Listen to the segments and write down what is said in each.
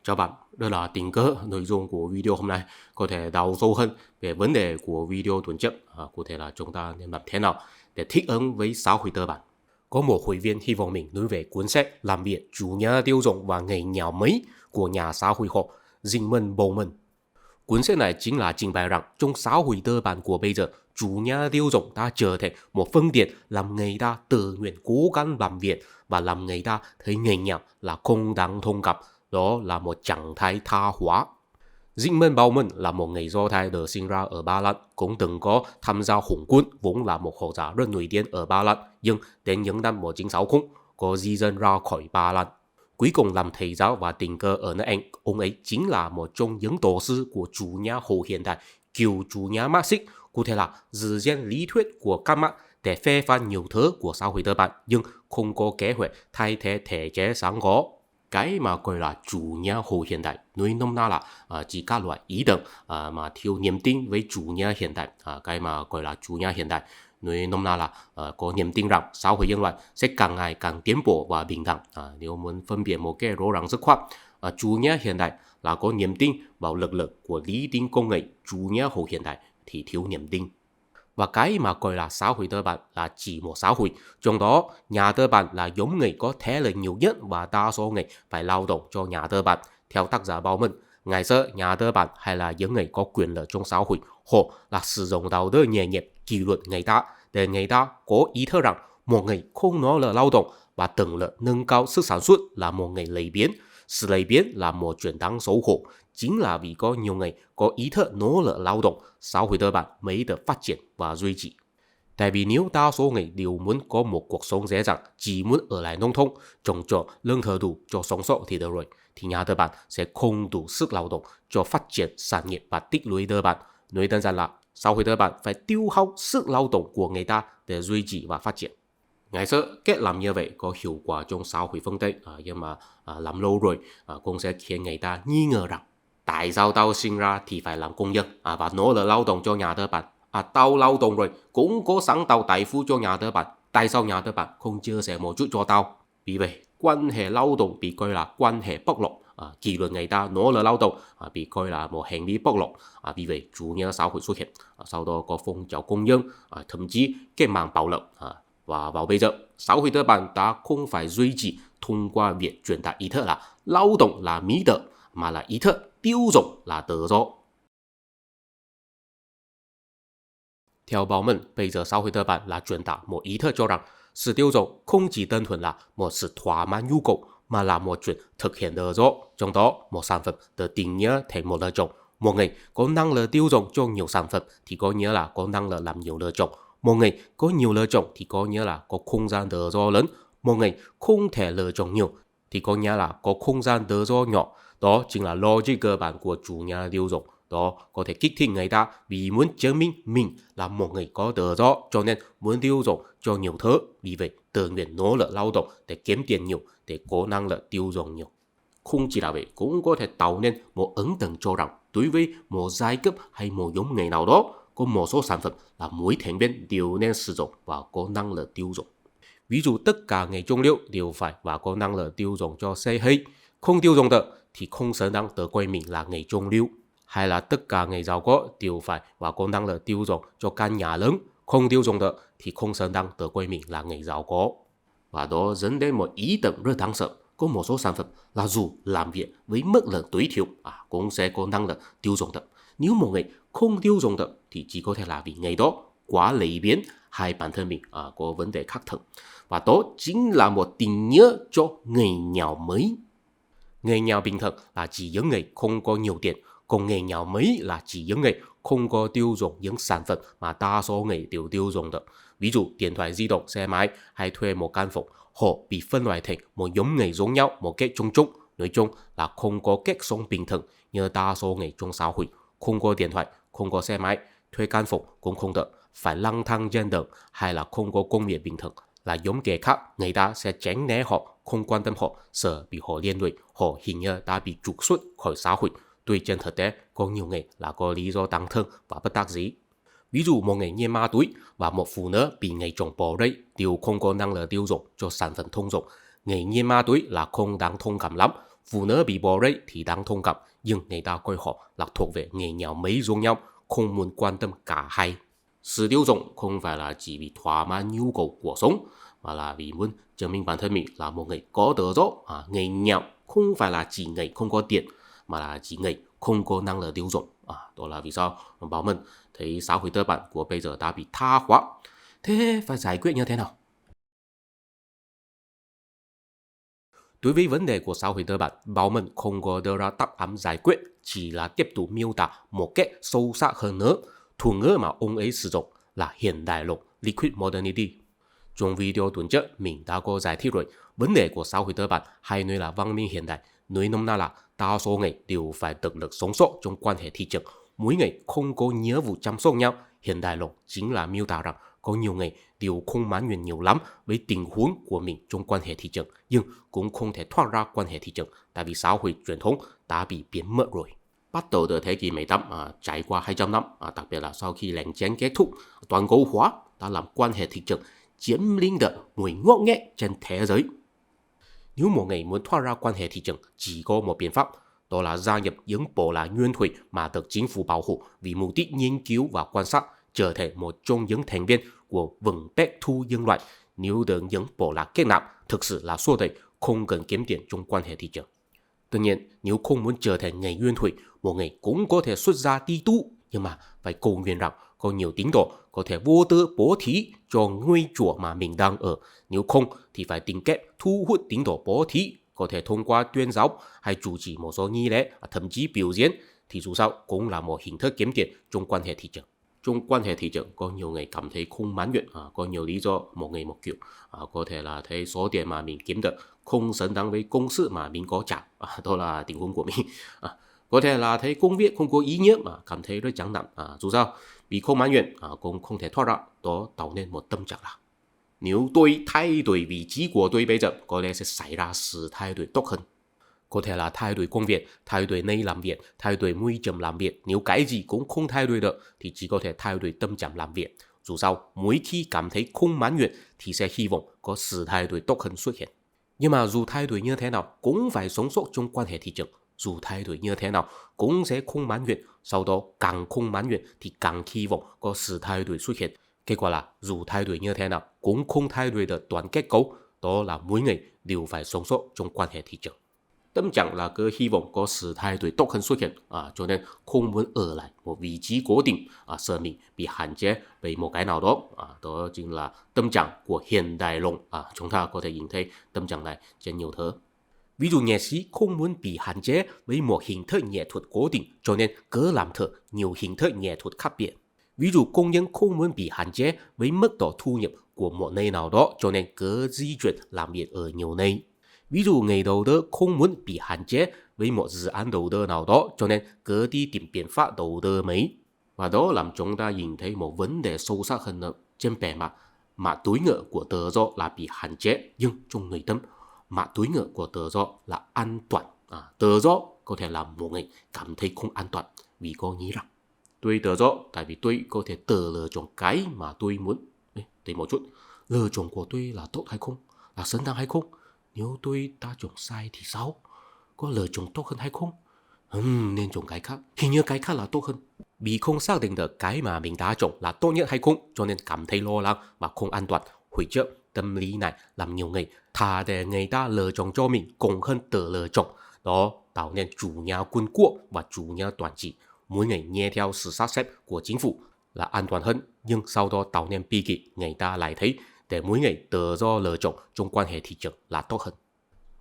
Chào bạn, đây là tình cờ nội dung của video hôm nay có thể đào sâu hơn về vấn đề của video tuần trước. Cụ thể là chúng ta nên làm thế nào để thích ứng với xã hội tư bản. Có một hội viên hy vọng mình nói về cuốn sách Làm việc chủ nghĩa tiêu dùng và nghề nghèo mới của nhà xã hội học Zygmunt Bauman. Cuốn sách này chính là trình bày rằng trong xã hội tư bản của bây giờ, chủ nghĩa tiêu dùng đã trở thành một phương tiện làm người ta tự nguyện cố gắng làm việc và làm người ta thấy nghề nghèo là không đáng thông cảm. Đó là một trạng thái tha hóa. Zygmunt Bauman là một người Do Thái được sinh ra ở Ba Lan, cũng từng có tham gia Hồng quân, vốn là một học giả rất nổi tiếng ở Ba Lan, nhưng đến những năm 1960 có di dân ra khỏi Ba Lan. Cuối cùng làm thầy giáo và tình cờ ở nước Anh, ông ấy chính là một trong những tổ sư của chủ nghĩa hậu hiện đại, kiểu chủ nghĩa Marxist, cụ thể là dự gen lý thuyết của Karl Marx để phê phán nhiều thứ của xã hội tư bản, nhưng không có kế hoạch thay thế thể chế sáng có. Cái mà gọi là chủ nghĩa hậu hiện đại, nói nôm na là chỉ các loại ý tưởng mà thiếu niềm tin với chủ nghĩa hiện đại. Cái mà gọi là chủ nghĩa hiện đại, nói nôm na là có niềm tin rằng xã hội nhân loại sẽ càng ngày càng tiến bộ và bình đẳng. Nếu muốn phân biệt một cái rõ ràng dứt khoát, chủ nghĩa hiện đại là có niềm tin vào lực lượng của lý tính công nghệ, chủ nghĩa hậu hiện đại thì thiếu niềm tin. Và cái mà gọi là xã hội tư bản là chỉ một xã hội, trong đó nhà tư bản là giống người có thế lực nhiều nhất và đa số người phải lao động cho nhà tư bản. Theo tác giả Bauman, ngày xưa nhà tư bản hay là những người có quyền lực trong xã hội, họ là sử dụng đạo đức nghề nghiệp kỷ luật người ta để người ta có ý thức rằng một người không nỗ lực lao động và từng lực nâng cao sức sản xuất là một người lười biếng. Sự lười biếng là một chuyện đáng xấu hổ. Chính là vì có nhiều người có ý thức nỗ lực lao động, xã hội tư bản mới được phát triển và duy trì. Tại vì nếu đa số người đều muốn có một cuộc sống dễ dàng, chỉ muốn ở lại nông thôn, trồng trọt lương thực đủ cho sống sót thì được rồi, thì nhà tư bản sẽ không đủ sức lao động cho phát triển sản nghiệp và tích lũy tư bản. Nói đơn giản là xã hội tư bản phải tiêu hao sức lao động của người ta để duy trì và phát triển. Ngày xưa cách làm như vậy có hiệu quả trong xã hội phương Tây, nhưng mà làm lâu rồi cũng sẽ khiến người ta nghi ngờ rằng tại sao tao sinh ra thì phải làm công nhân và nỗ lực lao động cho nhà tư bản. Tao lao động rồi cũng có sẵn tao tài phú cho nhà tư bản. Tại sao nhà tư bản không chia sẻ một chút cho tao? Vì vậy, quan hệ lao động bị coi là quan hệ bóc lột. Kỷ luật người ta nỗ lực lao động bị coi là một hành vi bóc lột. Vì vậy, chủ nghĩa xã hội xuất hiện. Sau đó có phong trào công nhân, thậm chí cái mạng bạo lực. Và vào bây giờ, xã hội tư bản đã không phải duy trì thông qua việc truyền đạt ý thức là lao động là mỹ德, mà là ý thức tiêu dùng là tự do. Theo Bauman, bây giờ xã hội tư bản là truyền đạt một ý thức cho rằng sự tiêu dùng không chỉ đơn thuần là một sự thỏa mãn nhu cầu, mà là một chuyện thực hiện tự do. Trong đó, một sản phẩm được định nghĩa thành một lựa chọn. Một người có năng lực tiêu dùng cho nhiều sản phẩm thì có nghĩa là có năng lực làm nhiều lựa chọn. Một người có nhiều lựa chọn thì có nghĩa là có không gian tự do lớn. Một người không thể lựa chọn nhiều thì có nghĩa là có không gian tự do nhỏ. Đó chính là logic cơ bản của chủ nghĩa tiêu dùng. Đó có thể kích thích người ta vì muốn chứng minh mình là một người có tự do, cho nên muốn tiêu dùng cho nhiều thứ. Vì vậy, tự nguyện nỗ lực lao động để kiếm tiền nhiều, để có năng lực tiêu dùng nhiều. Không chỉ là vậy, cũng có thể tạo nên một ấn tượng cho rằng đối với một giai cấp hay một nhóm người nào đó, có một số sản phẩm là mỗi thành viên đều nên sử dụng và có năng lực tiêu dùng. Ví dụ tất cả người trung lưu đều phải và có năng lực tiêu dùng cho xe hơi, không tiêu dùng được thì không xứng đáng tự coi mình là người trung lưu. Hay là tất cả người giàu có đều phải và có năng lực tiêu dùng cho căn nhà lớn, không tiêu dùng được thì không xứng đáng tự coi mình là người giàu có. Và đó dẫn đến một ý tưởng rất đáng sợ. Có một số sản phẩm là dù làm việc với mức lương tối thiểu cũng sẽ có năng lực tiêu dùng được. Nếu một người không tiêu dùng được thì chỉ có thể là vì người đó quá lười biếng hay bản thân mình có vấn đề khác thường. Và đó chính là một định nghĩa cho người nghèo mới. Người nghèo bình thường là chỉ những người không có nhiều tiền, còn người nghèo mới là chỉ những người không có tiêu dùng những sản phẩm mà đa số người đều tiêu dùng được. Ví dụ điện thoại di động, xe máy hay thuê một căn phòng, họ bị phân loại thành một nhóm người giống nhau một cách chung chung. Nói chung là không có cách sống bình thường như đa số người trong xã hội. Không có điện thoại, không có xe máy, thuê căn phòng cũng không được, phải lang thang trên đường hay là không có công việc bình thường. Là giống kẻ khác, người ta sẽ tránh né họ, không quan tâm họ, sợ bị họ liên lụy, họ hình như đã bị trục xuất khỏi xã hội. Tuy trên thực tế, có nhiều người là có lý do đáng thương và bất đắc dĩ. Ví dụ một người nghiện ma túy và một phụ nữ bị người chồng bỏ rơi đều không có năng lực tiêu dùng cho sản phẩm thông dụng. Người nghiện ma túy là không đáng thông cảm lắm. Phụ nữ bị bỏ rơi thì đáng thông cảm, nhưng người ta coi họ là thuộc về nghề nghèo mấy giống nhau, không muốn quan tâm cả hai. Sự tiêu dùng không phải là chỉ vì thỏa mãn nhu cầu cuộc sống, mà là vì muốn chứng minh bản thân mình là một người có tự do. Người nghèo không phải là chỉ người không có tiền, mà là chỉ người không có năng lực tiêu dùng. Đó là vì sao Bảo Mân thấy xã hội tư bản của bây giờ đã bị tha hóa. Thế phải giải quyết như thế nào? Đối với vấn đề của xã hội tư bản, Bảo Mân không có đưa ra đáp án giải quyết, chỉ là tiếp tục miêu tả một cách sâu sắc hơn nữa. Thủ ngữ mà ông ấy sử dụng là hiện đại luật, liquid modernity. Trong video tuần trước, mình đã có giải thích rồi, vấn đề của xã hội tư bản hay nói là văn minh hiện đại, nói nôm na là đa số người đều phải tự lực sống sót trong quan hệ thị trường. Mỗi người không có nghĩa vụ chăm sóc nhau. Hiện đại luật chính là miêu tả rằng có nhiều người đều không mãn nguyện nhiều lắm với tình huống của mình trong quan hệ thị trường, nhưng cũng không thể thoát ra quan hệ thị trường, tại vì xã hội truyền thống đã bị biến mất rồi. Bắt đầu từ thế kỷ 18, trải qua 200 năm, đặc biệt là sau khi lệnh chiến kết thúc, toàn cầu hóa đã làm quan hệ thị trường chiếm lĩnh được mùi ngót nghét trên thế giới. Nếu một người muốn thoát ra quan hệ thị trường, chỉ có một biện pháp, đó là gia nhập những bộ lạc nguyên thủy mà được chính phủ bảo hộ vì mục đích nghiên cứu và quan sát, trở thành một trong những thành viên của vừng bách thu nhân loại. Nếu được những bộ lạc kết nạp, thực sự là số đời không cần kiếm tiền trong quan hệ thị trường. Tuy nhiên, nếu không muốn trở thành người nguyên thủy, một người cũng có thể xuất gia đi tu, nhưng mà phải cầu nguyện rằng có nhiều tín đồ có thể vô tư bố thí cho ngôi chùa mà mình đang ở. Nếu không thì phải tìm cách thu hút tín đồ bố thí, có thể thông qua tuyên giáo hay chủ trì một số nghi lễ, thậm chí biểu diễn, thì dù sao cũng là một hình thức kiếm tiền trong quan hệ thị trường. Trong quan hệ thị trường có nhiều người cảm thấy không mãn nguyện, có nhiều lý do, một người một kiểu. Có thể là thấy số tiền mà mình kiếm được không xứng đáng với công sức mà mình có trả, đó là tình huống của mình. Có thể là thấy công việc không có ý nghĩa mà cảm thấy rất chán nản. Dù sao vì không mãn nguyện cũng không thể thoát ra, đó tạo nên một tâm trạng là nếu tôi thay đổi vị trí của tôi bây giờ, có lẽ sẽ xảy ra sự thay đổi tốt hơn. Có thể là thay đổi công việc, thay đổi nơi làm việc, thay đổi môi trường làm việc. Nếu cái gì cũng không thay đổi được thì chỉ có thể thay đổi tâm trạng làm việc. Dù sao, mỗi khi cảm thấy không mãn nguyện thì sẽ hy vọng có sự thay đổi tốt hơn xuất hiện. Nhưng mà dù thay đổi như thế nào cũng phải sống sót trong quan hệ thị trường. Dù thay đổi như thế nào cũng sẽ không mãn nguyện. Sau đó càng không mãn nguyện thì càng hy vọng có sự thay đổi xuất hiện. Kết quả là dù thay đổi như thế nào cũng không thay đổi được toàn kết cấu. Đó là mỗi người đều phải sống sót trong quan hệ thị trường. Tâm trạng là cứ hy vọng có sự thay đổi tốt hơn xuất hiện, cho nên không muốn ở lại một vị trí cố định, sợ mình bị hạn chế bởi một cái nào đó. Đó chính là tâm trạng của hiện đại luật. Chúng ta có thể nhìn thấy tâm trạng này trên nhiều thứ. Ví dụ nghệ sĩ không muốn bị hạn chế với một hình thức nghệ thuật cố định, cho nên cứ làm thử nhiều hình thức nghệ thuật khác biệt. Ví dụ công nhân không muốn bị hạn chế với mức độ thu nhập của một nơi nào đó, cho nên cứ di chuyển làm việc ở nhiều nơi. Ví dụ người đầu tư không muốn bị hạn chế với một dự án đầu tư nào đó, cho nên cứ đi tìm biện pháp đầu tư mới. Và đó làm chúng ta nhìn thấy một vấn đề sâu sắc hơn nữa. Trên bề mặt, mặt đối ngữ của tự do là bị hạn chế, nhưng trong nội tâm, mặt đối ngữ của tự do là an toàn. Tự do có thể làm một người cảm thấy không an toàn, vì có nghĩ rằng tôi tự do tại vì tôi có thể tự lựa chọn cái mà tôi muốn. Để một chút, lựa chọn của tôi là tốt hay không, là xứng đáng hay không? Nếu tôi đã chọn sai thì sao? Có lựa chọn tốt hơn hay không? Nên chọn cái khác. Hình như cái khác là tốt hơn. Vì không xác định được cái mà mình đã chọn là tốt nhất hay không, cho nên cảm thấy lo lắng và không an toàn. Hồi trước, tâm lý này làm nhiều người thà để người ta lựa chọn cho mình còn hơn tự lựa chọn. Đó tạo nên chủ nhà quân quốc và chủ nhà toàn trị. Mỗi người nghe theo sự sắp xếp của chính phủ là an toàn hơn, nhưng sau đó tạo nên bi kịch, người ta lại thấy để mỗi người tự do lựa chọn trong quan hệ thị trường là tốt hơn.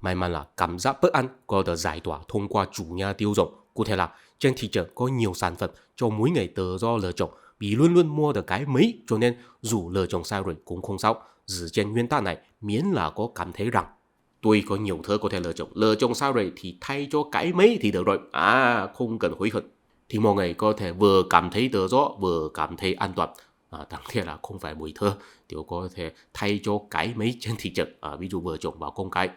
May mắn là cảm giác bất an có được giải tỏa thông qua chủ nhà tiêu dùng. Cụ thể là trên thị trường có nhiều sản phẩm cho mỗi người tự do lựa chọn, vì luôn luôn mua được cái mới, cho nên dù lựa chọn sai rồi cũng không sao. Dựa trên nguyên tắc này, miễn là có cảm thấy rằng tôi có nhiều thứ có thể lựa chọn sai rồi thì thay cho cái mới thì được rồi, không cần hối hận. Thì mọi người có thể vừa cảm thấy tự do vừa cảm thấy an toàn. Đáng tiếc là không phải mỗi thứ đều có thể thay cho cái mấy trên thị trường. Ví dụ vợ chồng và con cái.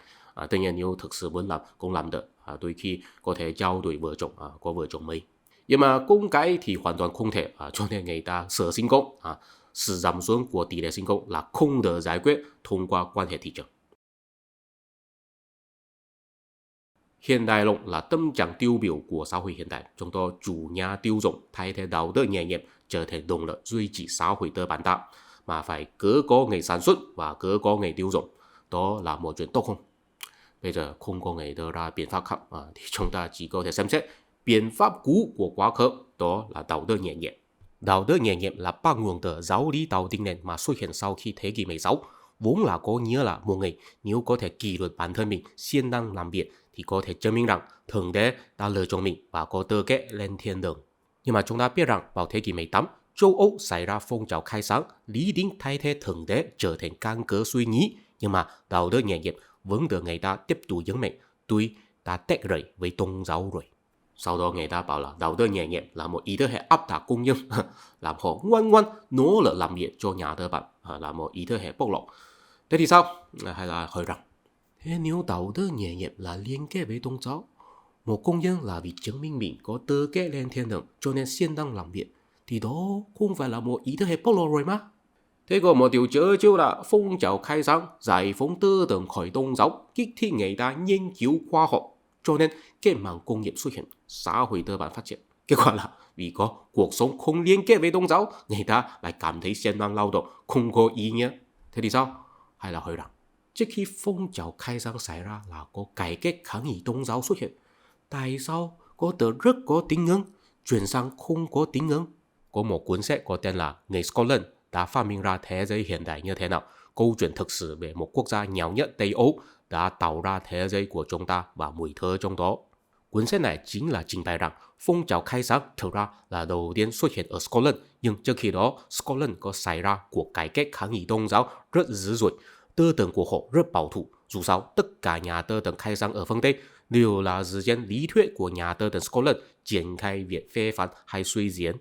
Tuy nhiên nếu thực sự muốn làm cũng làm được. Đôi khi có thể trao đổi vợ chồng, có vợ chồng mấy. Nhưng mà con cái thì hoàn toàn không thể, cho nên người ta sợ sinh con. Sự giảm xuống của tỷ lệ sinh con là không được giải quyết thông qua quan hệ thị trường. Hiện đại luận là tâm trạng tiêu biểu của xã hội hiện đại, chúng ta chủ nhà tiêu dùng thay thế đạo đức nghề nghiệp trở thành động lực duy trì xã hội tư bản tạo, mà phải cứ có nghề sản xuất và cứ có nghề tiêu dùng. Đó là một chuyện tốt không? Bây giờ không có nghề đưa ra biện pháp khác thì chúng ta chỉ có thể xem xét biện pháp cũ của quá khứ, đó là đạo đức nghề nghiệp. Đạo đức nghề nghiệp là bắt nguồn từ giáo lý đạo đức nền mà xuất hiện sau khi thế kỷ 16, vốn là có nghĩa là một người nếu có thể kỷ luật bản thân mình, siêng năng làm việc thì có thể chứng minh rằng Thượng Đế đã lựa chọn mình và có tư cách lên thiên đường. Nhưng mà chúng ta biết rằng vào thế kỷ 18, châu Âu xảy ra phong trào khai sáng, lý tính thay thế Thượng Đế trở thành căn cứ suy nghĩ, nhưng mà đạo đức nghề nghiệp vẫn được người ta tiếp tục nhấn mạnh, tuy đã tách rời với tôn giáo rồi. Sau đó người ta bảo là đạo đức nghề nghiệp là một ý thức hệ áp đặt công nhân, làm họ ngoan ngoãn nỗ lực làm việc cho nhà tư bản, là một ý thức hệ bóc lột. Thế thì sao? Hay là hỏi rằng, thế nếu đạo đức nghề nghiệp là liên kết với tôn giáo, một công nhân là vì chứng minh mình có tư cách lên thiên đường cho nên siêng năng làm việc, thì đó không phải là một ý thức hệ bóc lột rồi mà. Thế có một điều chớ chứ là phong trào khai sáng, giải phóng tư tưởng khỏi tôn giáo, kích thích người ta nghiên cứu khoa học, cho nên cách mạng công nghiệp xuất hiện, xã hội tư bản phát triển. Kết quả là vì có cuộc sống không liên kết với tôn giáo, người ta lại cảm thấy siêng năng lao động không có ý nghĩa. Thế thì sao? Hay là hỏi rằng, trước khi phong trào khai sáng xảy ra là có cải cách kháng nghị tôn giáo xuất hiện, tại sao có từ rất có tín ngưỡng chuyển sang không có tín ngưỡng? Có một cuốn sách có tên là Người Scotland đã phát minh ra thế giới hiện đại như thế nào, câu chuyện thực sự về một quốc gia nghèo nhất Tây Âu đã tạo ra thế giới của chúng ta và mùi thơ trong đó. Cuốn sách này chính là trình bày rằng phong trào khai sáng thực ra là đầu tiên xuất hiện ở Scotland, nhưng trước khi đó Scotland có xảy ra cuộc cải cách kháng nghị tôn giáo rất dữ dội, tư tưởng của họ rất bảo thủ. Dù sao, tất cả nhà tư tưởng khai sáng ở phương Tây đều là dựa trên lý thuyết của nhà tư tưởng Scotland triển khai việc phê phán hay suy diễn.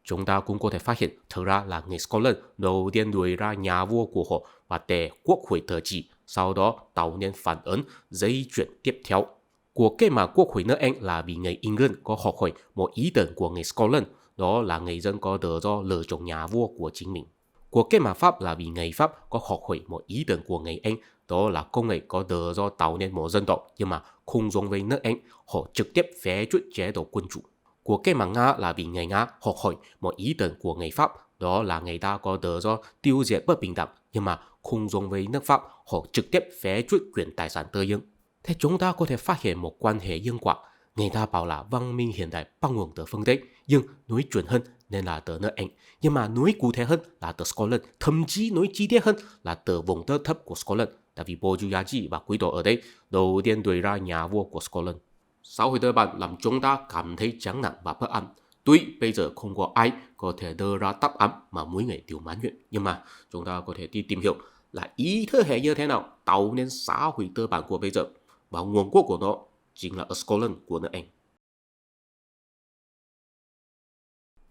Chúng ta cũng có thể phát hiện thực ra là người Scotland đầu tiên đuổi ra nhà vua của họ và để quốc hội tự trị, sau đó tạo nên phản ứng dây chuyển tiếp theo. Cuộc cách mạng quốc hội nước Anh là vì người England có học hỏi một ý tưởng của người Scotland, đó là người dân có tự do lựa chọn nhà vua của chính mình. Cuộc cách mạng Pháp là vì người Pháp có học hỏi một ý tưởng của người Anh, đó là con người có tự do tạo nên một dân tộc, nhưng mà không giống với nước Anh, họ trực tiếp phế truất chế độ quân chủ. Cuộc cách mạng Nga là vì người Nga học hỏi một ý tưởng của người Pháp, đó là người ta có tự do tiêu diệt bất bình đẳng, nhưng mà không giống với nước Pháp, họ trực tiếp phế truất quyền tài sản tư nhân. Thế chúng ta có thể phát hiện một quan hệ nhân quả. Người ta bảo là văn minh hiện đại bắt nguồn từ phương Tây, nhưng nói chuẩn hơn nên là từ nước Anh. Nhưng mà nói cụ thể hơn là từ Scotland, thậm chí nói chi tiết hơn là từ vùng đất thấp của Scotland. Tại vì Bourgeoisie và quý tộc ở đây đầu tiên đuổi ra nhà vua của Scotland. Xã hội tư bản làm chúng ta cảm thấy chán nản và bất an. Tuy bây giờ không có ai có thể đưa ra đáp án mà mỗi người đều mãn nguyện, nhưng mà chúng ta có thể đi tìm hiểu là ý thức hệ như thế nào tạo nên xã hội tư bản của bây giờ. Và nguồn gốc của nó chính là ở Scotland của nước Anh.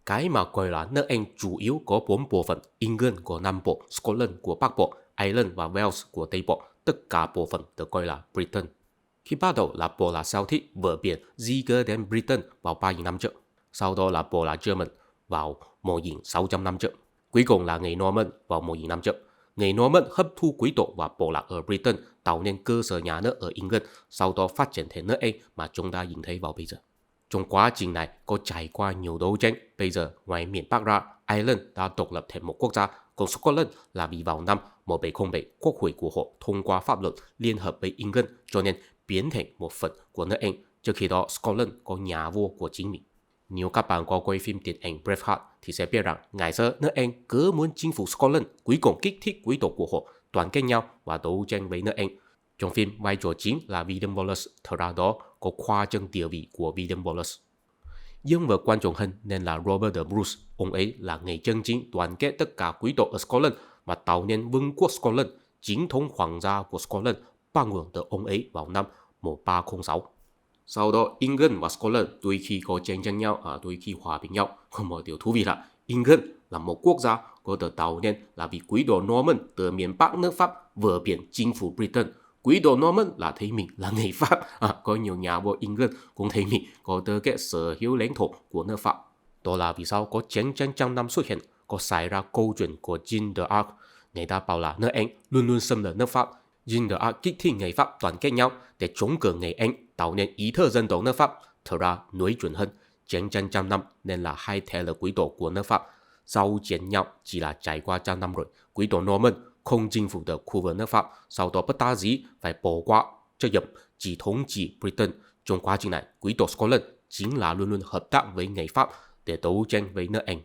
Cái mà gọi là nước Anh chủ yếu có 4 bộ phận: England của Nam Bộ, Scotland của Bắc Bộ, Ireland và Wales của Tây Bộ. Tất cả bộ phận được gọi là Britain. Khi bắt đầu là bộ là Celtic vượt biển Ziger đến Britain vào 3.000 năm trước. Sau đó là bộ là German vào 1.600 năm trước. Cuối cùng là người Norman vào 1.000 năm trước. Người Norman hấp thu quý tộc và bộ lạc ở Britain tạo nên cơ sở nhà nước ở England, sau đó phát triển thành nước Anh mà chúng ta nhìn thấy vào bây giờ. Trong quá trình này có trải qua nhiều đấu tranh, bây giờ ngoài miền Bắc ra, Ireland đã độc lập thành một quốc gia, còn Scotland là vì vào năm 1707 quốc hội của họ thông qua pháp luật liên hợp với England cho nên biến thành một phần của nước Anh. Trước khi đó Scotland có nhà vua của chính mình. Nếu các bạn có quay phim điện ảnh Braveheart thì sẽ biết rằng ngày xưa nước Anh cứ muốn chinh phục Scotland, cuối cùng kích thích quý tộc của họ đoàn kết nhau và đấu tranh với nước Anh. Trong phim, vai trò chính là William Wallace, thật ra đó có khoa trương địa vị của William Wallace. Nhưng vật quan trọng hơn nên là Robert the Bruce, ông ấy là người chân chính đoàn kết tất cả quý tộc ở Scotland và tạo nên vương quốc Scotland. Chính thống hoàng gia của Scotland bắt nguồn từ ông ấy vào năm 1306. Sau đó England và Scotland đôi khi có tranh tranh nhau, đôi khi hòa bình nhau. Có một điều thú vị là England là một quốc gia có được tạo nên là vì quý tộc Norman từ miền Bắc nước Pháp vượt biển chinh phục Britain. Quý tộc Norman là thấy mình là người Pháp, có nhiều nhà vua England cũng thấy mình có tư cách sở hữu lãnh thổ của nước Pháp. Đó là vì sao có chiến tranh trăm năm xuất hiện, có xảy ra câu chuyện của Jeanne d'Arc. Người ta bảo là nước Anh luôn luôn xâm lược nước Pháp. Jeanne d'Arc kích thích người Pháp đoàn kết nhau để chống cự người Anh tạo nên ý thức dân tộc nước Pháp, thật ra nói chuẩn hơn, chiến tranh trăm năm nên là hai thế lực quý tộc của nước Pháp giao chiến nhau chỉ là trải qua trăm năm rồi. Quý tộc Norman không chinh phục được khu vực nước Pháp, sau đó bất đắc dĩ phải bỏ qua trách nhiệm chỉ thống trị Britain. Trong quá trình này, quý tộc Scotland chính là luôn luôn hợp tác với người Pháp để đấu tranh với nước Anh.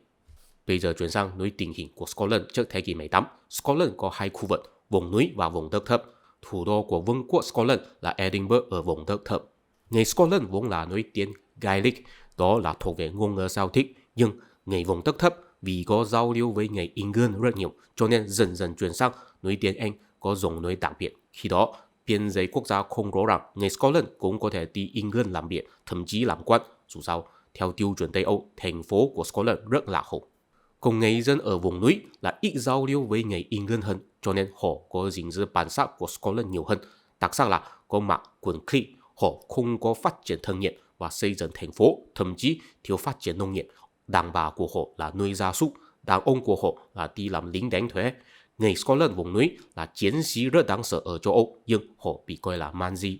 Bây giờ chuyển sang nói tình hình của Scotland trước thế kỷ 18. Scotland có hai khu vực, vùng núi và vùng đất thấp. Thủ đô của vương quốc Scotland là Edinburgh ở vùng đất thấp. Người Scotland vốn là nói tiếng Gaelic, đó là thuộc về ngôn ngữ Celtic, nhưng người vùng đất thấp vì có giao lưu với người England rất nhiều, cho nên dần dần chuyển sang nói tiếng Anh có giọng nói đặc biệt. Khi đó, biên giới quốc gia không rõ ràng, người Scotland cũng có thể đi England làm việc, thậm chí làm quan. Dù sao, theo tiêu chuẩn Tây Âu, thành phố của Scotland rất lạc hậu. Còn người dân ở vùng núi là ít giao lưu với người England hơn, cho nên họ có gìn giữ bản sắc của Scotland nhiều hơn. Đặc sắc là có mặc quần Creed, họ không có phát triển thương nghiệp và xây dựng thành phố, thậm chí thiếu phát triển nông nghiệp. Đàn bà của họ là nuôi gia súc, đàn ông của họ là đi làm lính đánh thuế. Người Scotland vùng núi là chiến sĩ rất đáng sợ ở châu Âu, nhưng họ bị coi là man di.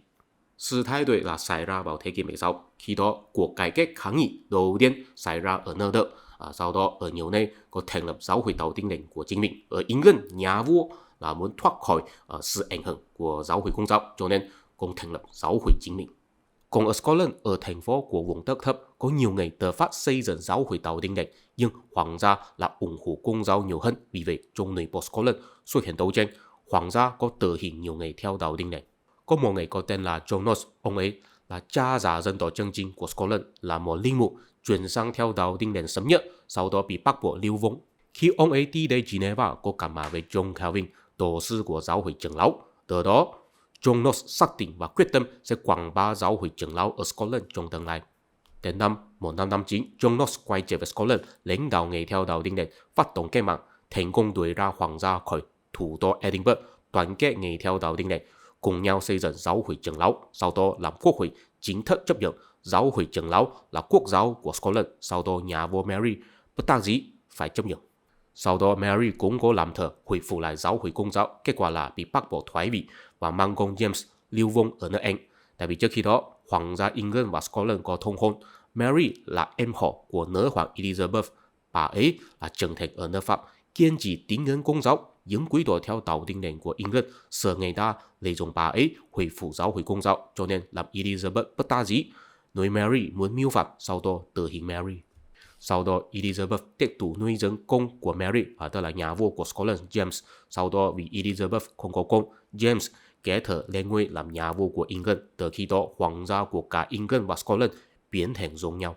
Sự thay đổi là xảy ra vào thế kỷ 16. Khi đó, cuộc cải cách kháng nghị đầu tiên xảy ra ở nước Đức. Sau đó, ở nhiều nơi có thành lập giáo hội Đạo Tin Lành của chính mình. Ở England, nhà vua là muốn thoát khỏi sự ảnh hưởng của giáo hội Công giáo, cho nên cũng thành lập giáo hội chính mình. Còn ở Scotland, ở thành phố của vùng đất thấp, có nhiều người tự phát xây dựng giáo hội Đạo Tin Lành, nhưng hoàng gia là ủng hộ Công giáo nhiều hơn. Vì vậy, trong nội bộ Scotland xuất hiện đấu tranh, hoàng gia có tử hình nhiều người theo Đạo Tin Lành. Có một người có tên là John Knox, ông ấy là cha già dân tộc chân chính của Scotland, là một linh mục chuyển sang theo Đạo Tin Lành sớm nhất, sau đó bị bắt buộc lưu vong. Khi ông ấy đi đến Geneva, có cảm mạ với John Calvin, tổ sư của giáo hội trưởng lão. Từ đó, John Knox xác định và quyết tâm sẽ quảng bá giáo hội trưởng lão ở Scotland trong tương lai. Đến năm 1559, John Knox quay trở về Scotland, lãnh đạo người theo Đạo Tin Lành, phát động cách mạng, thành công đuổi ra hoàng gia khỏi thủ đô Edinburgh, đoàn kết người theo Đạo Tin Lành, cùng nhau xây dựng giáo hội trưởng lão, sau đó làm quốc hội chính thức chấp nhận giáo hội trưởng lão là quốc giáo của Scotland. Sau đó nhà vua Mary bất đắc dĩ phải chấp nhận. Sau đó Mary cũng có làm thờ hồi phục lại giáo hội Công giáo, kết quả là bị bắt buộc thoái vị và mang con James lưu vong ở nước Anh. Tại vì trước khi đó, hoàng gia England và Scotland có thông hôn. Mary là em họ của nữ hoàng Elizabeth, bà ấy là trưởng thành ở nước Pháp, kiên trì tín ngưỡng Công giáo, những quý tộc theo Đạo Tin Lành của England sợ người ta lợi dụng bà ấy hồi phục giáo hội Công giáo, cho nên làm Elizabeth bất đắc dĩ nói Mary muốn mưu phạm, sau đó tử hình Mary. Sau đó Elizabeth tiếp tục nuôi dưỡng con của Mary, tức là nhà vua của Scotland James. Sau đó vì Elizabeth không có con, James kế thừa lên ngôi làm nhà vua của England. Từ khi đó hoàng gia của cả England và Scotland biến thành giống nhau.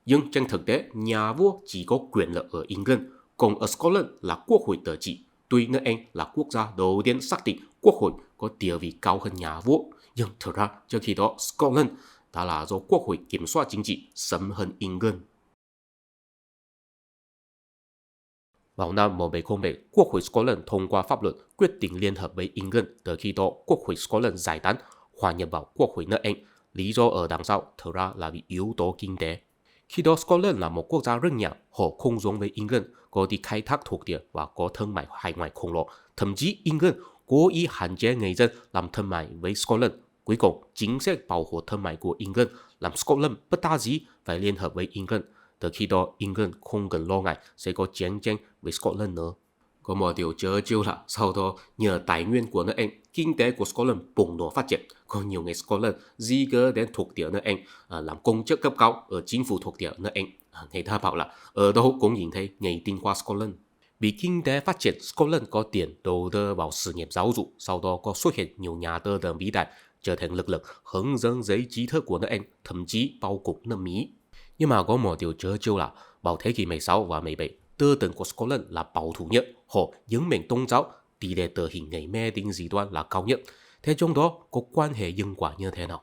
Nhưng trên thực tế, nhà vua chỉ có quyền lực ở England, còn ở Scotland là quốc hội tự trị. Tuy nước Anh là quốc gia đầu tiên xác định quốc hội có địa vị cao hơn nhà vua, nhưng thực ra trước khi đó Scotland đã là do quốc hội kiểm soát chính trị sớm hơn England. Vào năm 1707, Quốc hội Scotland thông qua pháp luật quyết định liên hợp với England. Từ khi đó, Quốc hội Scotland giải tán, hòa nhập vào Quốc hội nước Anh. Lý do ở đằng sau thực ra là vì yếu tố kinh tế. Khi đó Scotland là một quốc gia rất nhỏ, họ không giống với England, có đi khai thác thuộc địa và có thương mại hải ngoại khổng lồ. Thậm chí England cố ý hạn chế người dân làm thương mại với Scotland. Cuối cùng, chính sách bảo hộ thương mại của England làm Scotland bất đắc dĩ phải liên hợp với England. Từ khi đó, England không cần lo ngại sẽ có chiến tranh với Scotland nữa. Có một điều chớ trêu là sau đó nhờ tài nguyên của nước Anh, kinh tế của Scotland bùng nổ phát triển. Có nhiều người Scotland di cư đến thuộc địa nước Anh làm công chức cấp cao ở chính phủ thuộc địa nước Anh. Người ta bảo là ở đâu cũng nhìn thấy người tinh hoa Scotland. Vì kinh tế phát triển, Scotland có tiền đầu tư vào sự nghiệp giáo dục, sau đó có xuất hiện nhiều nhà tư tưởng vĩ đại, trở thành lực lượng hướng dẫn giới trí thức của nước Anh, thậm chí bao gồm nước Mỹ. Nhưng mà có một điều chớ trêu là vào thế kỷ 16 và 17, tư tưởng của Scotland là bảo thủ nhất, họ hướng mình tôn giáo, tỷ lệ tử hình người mê tín dị đoan là cao nhất. Thế trong đó có quan hệ nhân quả như thế nào?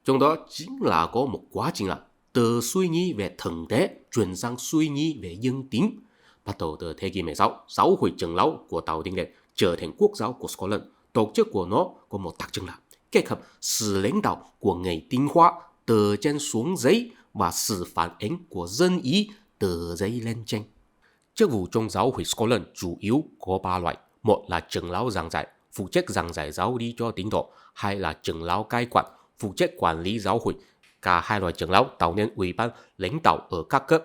Trong đó chính là có một quá trình là từ suy nghĩ về thần tế chuyển sang suy nghĩ về nhân tính. Bắt đầu từ thế kỷ 16, giáo hội trưởng lão của Đạo Tin Lành trở thành quốc giáo của Scotland. Tổ chức của nó có một đặc trưng là kết hợp sự lãnh đạo của người tinh hoa từ trên xuống dưới và sự phản ánh của dân ý từ dưới lên trên. Chức vụ trong giáo hội Scotland chủ yếu có 3 loại. Một là trưởng lão giảng dạy, phụ trách giảng dạy giáo lý cho tín đồ. Hai là trưởng lão cai quản, phụ trách quản lý giáo hội. Cả hai loại trưởng lão tạo nên ủy ban lãnh đạo ở các cấp.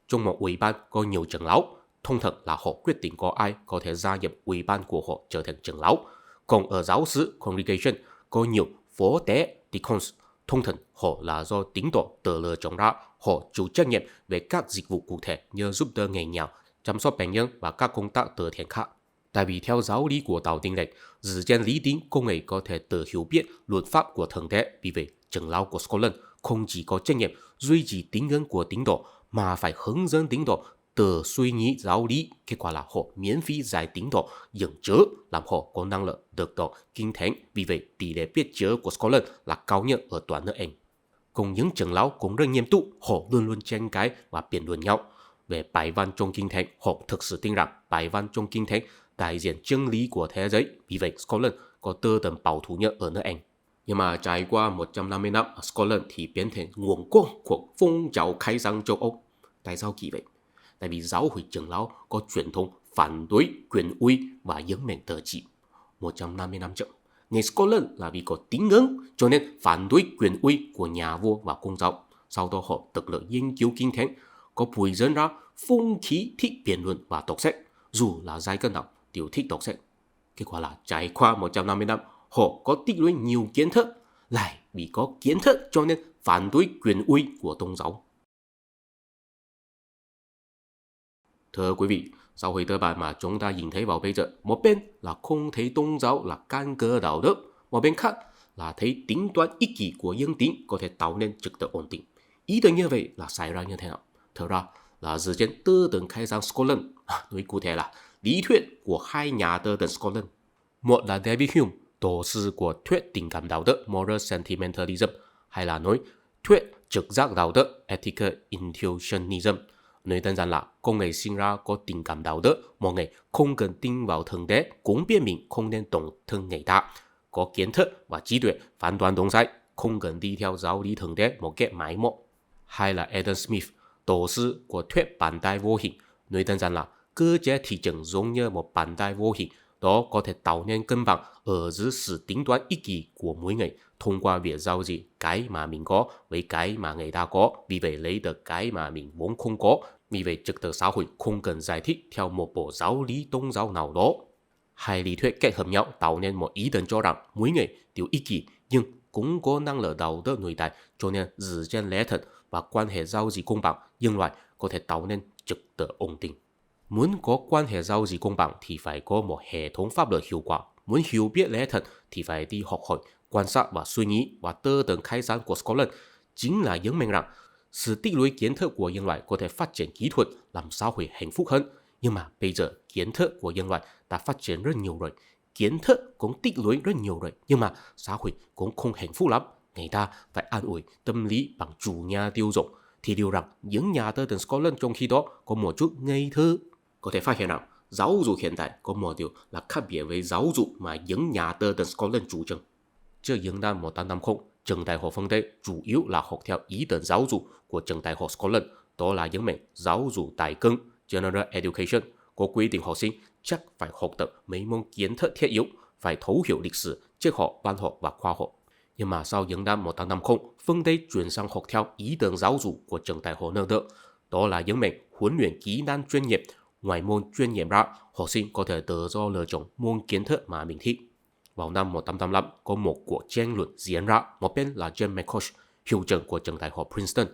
Trong một ủy ban có nhiều trưởng lão, thông thường là họ quyết định có ai có thể gia nhập ủy ban của họ trở thành trưởng lão. Còn ở giáo xứ congregation có nhiều phó tế deacons, thông thường họ là do tín đồ tự lựa chọn ra, họ chịu trách nhiệm về các dịch vụ cụ thể như giúp đỡ người nghèo, chăm sóc bệnh nhân và các công tác từ thiện khác. Tại vì theo giáo lý của Đạo Tin lành, dự gen lý tính con người có thể tự hiểu biết luật pháp của thượng đế, vì vậy trưởng lão của Scotland không chỉ có trách nhiệm duy trì tín ngưỡng của tín đồ mà phải hướng dẫn tín đồ tự suy nghĩ giáo lý. Kết quả là họ miễn phí dạy tín đồ dựng chớ, làm họ có năng lực được đọc kinh thánh. Vì vậy tỷ lệ biết chớ của Scotland là cao nhất ở toàn nước Anh. Cùng những trưởng lão cũng rất nghiêm túc, họ luôn luôn tranh cãi và biện luận nhau về bài văn trong kinh thánh. Họ thực sự tin rằng bài văn trong kinh thánh đại diện chân lý của thế giới. Vì vậy Scotland có tư tưởng bảo thủ nhất ở nước Anh. Nhưng mà trải qua 150 năm, Scotland thì biến thành nguồn cội của phong trào khai sáng châu Âu. Tại sao kỳ vậy? Tại vì giáo hội trưởng lão có truyền thống phản đối quyền uy và dân mình tự trị. 150 năm trước, người Scotland là vì có tín ngưỡng cho nên phản đối quyền uy của nhà vua và công giáo. Sau đó họ thực lực nghiên cứu kinh thánh, có bồi dưỡng ra phong khí thích biện luận và đọc sách. Dù là giai cấp nào đều thích đọc sách. Kết quả là trải qua 150 năm, họ có tích lũy nhiều kiến thức, lại vì có kiến thức cho nên phản đối quyền uy của tôn giáo. Thưa quý vị, xã hội cơ bản mà chúng ta nhìn thấy vào bây giờ, một bên là không thấy tôn giáo là căn cơ đạo đức, một bên khác là thấy tính toán ích kỷ của dân tín có thể tạo nên trật tự ổn định. Ý tưởng như vậy là xảy ra như thế nào? Thật ra là dựa trên tư tưởng khai sáng Scotland, nói cụ thể là lý thuyết của hai nhà tư tưởng Scotland. Một là David Hume, tổ sư của thuyết tình cảm đạo đức moral sentimentalism, hay là nói thuyết trực giác đạo đức ethical intuitionism. Nói đơn giản là con người sinh ra có tình cảm đạo đức, mọi người không cần tin vào thượng đế, cũng biết mình không nên tổn thương người ta, có kiến thức và trí tuệ phán đoán đúng sai, không cần đi theo giáo lý thượng đế một cách mãi mò. Hay là Adam Smith, tổ sư của thuyết bàn tay vô hình. Nói đơn giản là cơ chế thị trường giống như một bàn tay vô hình, đó có thể tạo nên cân bằng ở giữa sự tính toán ích kỷ của mỗi người thông qua việc giao dịch cái mà mình có với cái mà người ta có, vì vậy lấy được cái mà mình vốn không có. Vì vậy trật tự xã hội không cần giải thích theo một bộ giáo lý tôn giáo nào đó. Hai lý thuyết kết hợp nhau tạo nên một ý tưởng cho rằng mỗi người đều ích kỷ nhưng cũng có năng lực đạo đức nội tại, cho nên dựa trên lẽ thật và quan hệ giao dịch công bằng, nhân loại có thể tạo nên trật tự ổn định. Muốn có quan hệ giao dịch công bằng thì phải có một hệ thống pháp luật hiệu quả. Muốn hiểu biết lẽ thật thì phải đi học hỏi, quan sát và suy nghĩ. Và tư tưởng khai sáng của Scotland chính là nhấn mạnh rằng sự tích lũy kiến thức của nhân loại có thể phát triển kỹ thuật làm xã hội hạnh phúc hơn. Nhưng mà bây giờ kiến thức của nhân loại đã phát triển rất nhiều rồi, kiến thức cũng tích lũy rất nhiều rồi, nhưng mà xã hội cũng không hạnh phúc lắm. Người ta phải an ủi tâm lý bằng chủ nhà tiêu dùng. Thì điều rằng những nhà tư tưởng Scotland trong khi đó có một chút ngây thơ. Có thể phát hiện rằng giáo dục hiện tại có một điều là khác biệt với giáo dục mà những nhà tư tưởng Scotland chủ trương. Trước những năm 1850, trường đại học phương Tây chủ yếu là học theo ý tưởng giáo dục của trường đại học Scotland, đó là những mệnh giáo dục đại cương General Education, có quy định học sinh chắc phải học tập mấy môn kiến thức thiết yếu, phải thấu hiểu lịch sử, triết học, văn học và khoa học. Nhưng mà sau những năm 1850, phương Tây chuyển sang học theo ý tưởng giáo dục của trường đại học nước Đức, đó là những mệnh huấn luyện kỹ năng chuyên nghiệp. Ngoài môn chuyên nghiệp ra, học sinh có thể tự do lựa chọn môn kiến thức mà mình thích. Vào năm 1885, có một cuộc tranh luận diễn ra. Một bên là James McCosh, hiệu trưởng của trường đại học Princeton.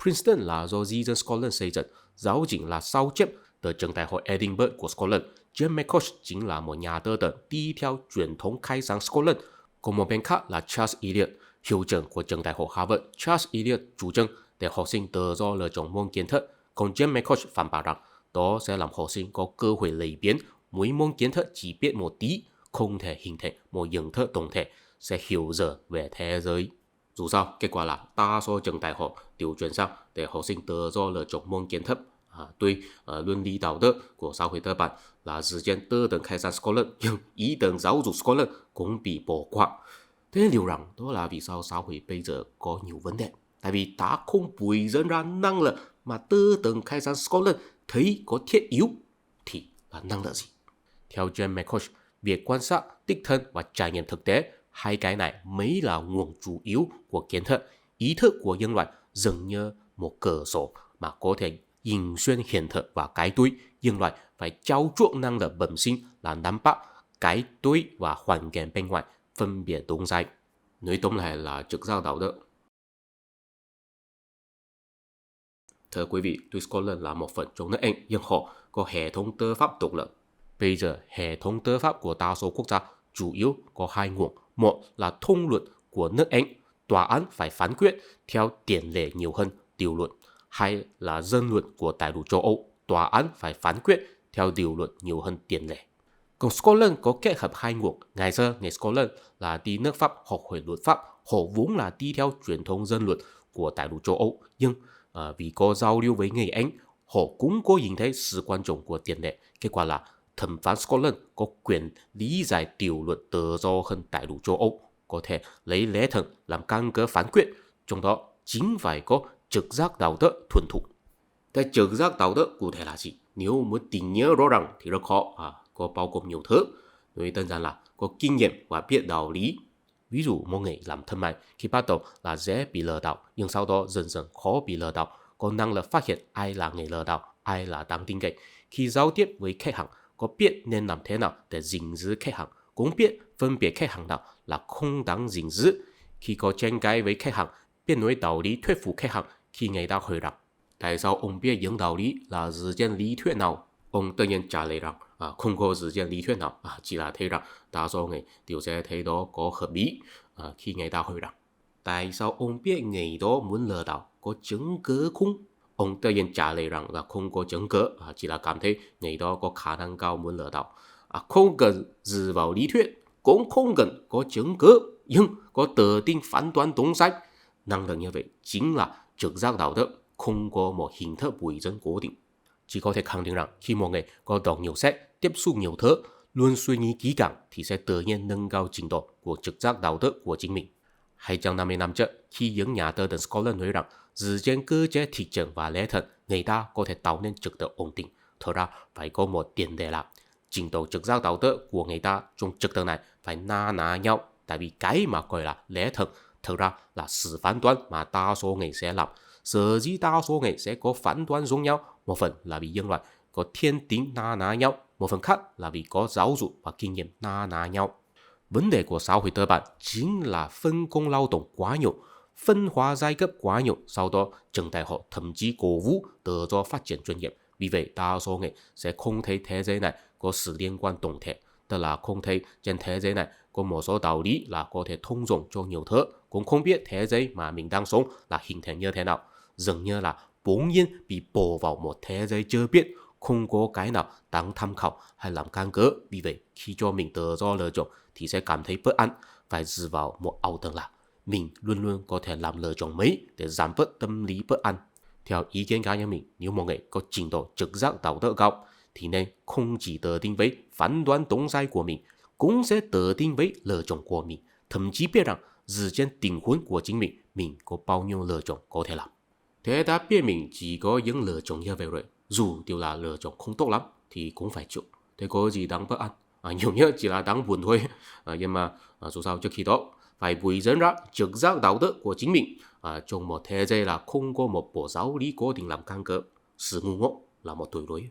Princeton là do di dân Scotland xây dựng, giáo trình là sao chép từ trường đại học Edinburgh của Scotland. James McCosh chính là một nhà tư tưởng đi theo truyền thống khai sáng Scotland. Còn một bên khác là Charles Eliot, hiệu trưởng của trường đại học Harvard. Charles Eliot chủ trương để học sinh tự do lựa chọn môn kiến thức, còn James McCosh phản bác rằng đó sẽ làm học sinh có cơ hội lấy biến, mỗi môn kiến thức chỉ biết một tí, không thể hình thành một nhận thức tổng thể, sẽ hiểu rõ về thế giới. Dù sao, kết quả là đa số trường đại học đều chuyển sang để học sinh tự do lựa chọn môn kiến thức. Tuy luân lý đạo đức của xã hội cơ bản là dựa trên tư tưởng khai sáng Scotland, nhưng ý tưởng giáo dục Scotland cũng bị bỏ qua. Thế liệu rằng đó là vì sao xã hội bây giờ có nhiều vấn đề? Tại vì ta không bồi dưỡng ra năng lực mà tư tưởng khai sáng Scotland thấy có thiết yếu thì là năng lực gì? Theo James McCosh, việc quan sát, đích thân và trải nghiệm thực tế hai cái này mới là nguồn chủ yếu của kiến thức. Ý thức của nhân loại dường như một cửa sổ mà có thể nhìn xuyên hiện thực và cái tôi. Nhân loại phải trau chuốt năng lực bẩm sinh là nắm bắt cái tôi và hoàn cảnh bên ngoài, phân biệt đúng sai. Nói tóm lại là trực giác đạo đức. Thưa quý vị, tuy Scotland là một phần trong nước Anh, nhưng họ có hệ thống tư pháp độc lập. Bây giờ, hệ thống tư pháp của đa số quốc gia chủ yếu có hai nguồn. Một là thông luật của nước Anh, tòa án phải phán quyết theo tiền lệ nhiều hơn điều luật. Hai là dân luật của đại lục châu Âu, tòa án phải phán quyết theo điều luật nhiều hơn tiền lệ. Còn Scotland có kết hợp hai nguồn. Ngày xưa, người Scotland là đi nước Pháp học hỏi luật pháp, họ vốn là đi theo truyền thống dân luật của đại lục châu Âu. Nhưng vì có giao lưu với người Anh, họ cũng có nhìn thấy sự quan trọng của tiền lệ. Kết quả là thẩm phán Scotland có quyền lý giải điều luật tự do hơn đại lục châu Âu, có thể lấy lẽ thần làm căn cứ phán quyết, trong đó chính phải có trực giác đạo đức thuần thục. Cái trực giác đạo đức cụ thể là gì? Nếu muốn tìm nhớ rõ ràng thì rất khó, có bao gồm nhiều thứ. Nói đơn giản là có kinh nghiệm và biết đạo lý. Ví dụ một người làm thương mại, khi bắt đầu là dễ bị lừa đảo, nhưng sau đó dần dần khó bị lừa đảo, có năng lực phát hiện ai là người lừa đảo, ai là đáng tin cậy. Khi giao tiếp với khách hàng, có biết nên làm thế nào để gìn giữ khách hàng, cũng biết phân biệt khách hàng nào là không đáng gìn giữ. Khi có tranh cãi với khách hàng, biết nói đạo lý thuyết phục khách hàng khi người ta hỏi rằng tại sao ông biết những đạo lý là dựa trên lý thuyết nào. Ông tự nhiên trả lời rằng không có dựa trên lý thuyết nào, chỉ là thấy rằng đa số người đều sẽ thấy đó có hợp lý. Khi người ta hỏi rằng tại sao ông biết người đó muốn lừa đảo, có chứng cứ không? Ông tự nhiên trả lời rằng là không có chứng cứ, chỉ là cảm thấy người đó có khả năng cao muốn lừa đảo. Không cần dựa vào lý thuyết, cũng không cần có chứng cứ, nhưng có tự tin phán đoán đúng sai. Năng lực như vậy chính là trực giác đạo đức, không có một hình thức bùi dân cố định. Chỉ có thể khẳng định rằng khi một người có đọc nhiều sách, tiếp xúc nhiều thứ, luôn suy nghĩ kỹ càng thì sẽ tự nhiên nâng cao trình độ của trực giác đạo đức của chính mình. 250 năm trước, khi những nhà tư tưởng Scotland nói rằng dựa trên cơ chế thị trường và lẽ thật, người ta có thể tạo nên trật tự ổn định. Thật ra phải có một tiền đề là trình độ trực giác đạo đức của người ta trong trật tự này phải na ná nhau. Tại vì cái mà gọi là lẽ thật, thật ra là sự phán đoán mà đa số người sẽ làm. Sở dĩ đa số người sẽ có phán đoán giống nhau, một phần là vì nhân loại có thiên tính na ná nhau, một phần khác là vì có giáo dục và kinh nghiệm na ná nhau. Vấn đề của xã hội tư bản chính là phân công lao động quá nhiều, phân hóa giai cấp quá nhiều, sau đó trần đại họ thậm chí cổ vũ tự do phát triển chuyên nghiệp. Vì vậy, đa số người sẽ không thấy thế giới này có sự liên quan tổng thể, tức là không thấy trên thế giới này có một số đạo lý là có thể thông dụng cho nhiều thứ, cũng không biết thế giới mà mình đang sống là hình thành như thế nào. Dường như là bỗng nhiên bị bỏ vào một thế giới chưa biết, không có cái nào đáng tham khảo hay làm căn cứ. Vì vậy, khi cho mình tự do lựa chọn thì sẽ cảm thấy bất an, phải dựa vào một ảo tưởng là mình luôn luôn có thể làm lựa chọn mấy để giảm bớt tâm lý bất an. Theo ý kiến cá nhân mình, nếu một người có trình độ trực giác đạo đức cao thì nên không chỉ tự tin với phán đoán đúng sai của mình, cũng sẽ tự tin với lựa chọn của mình, thậm chí biết rằng dựa trên tình huống của chính mình có bao nhiêu lựa chọn có thể làm. Thế đã biết mình chỉ có những lựa chọn như vậy rồi, dù đều là lựa chọn không tốt lắm thì cũng phải chịu. Thế có gì đáng bất an? Nhiều nhất chỉ là đáng buồn thôi. Nhưng mà dù sao trước khi đó phải bồi dưỡng ra trực giác đạo đức của chính mình. Trong một thế giới là không có một bộ giáo lý cố định làm căn cứ. Sự ngu ngốc là một tội lỗi.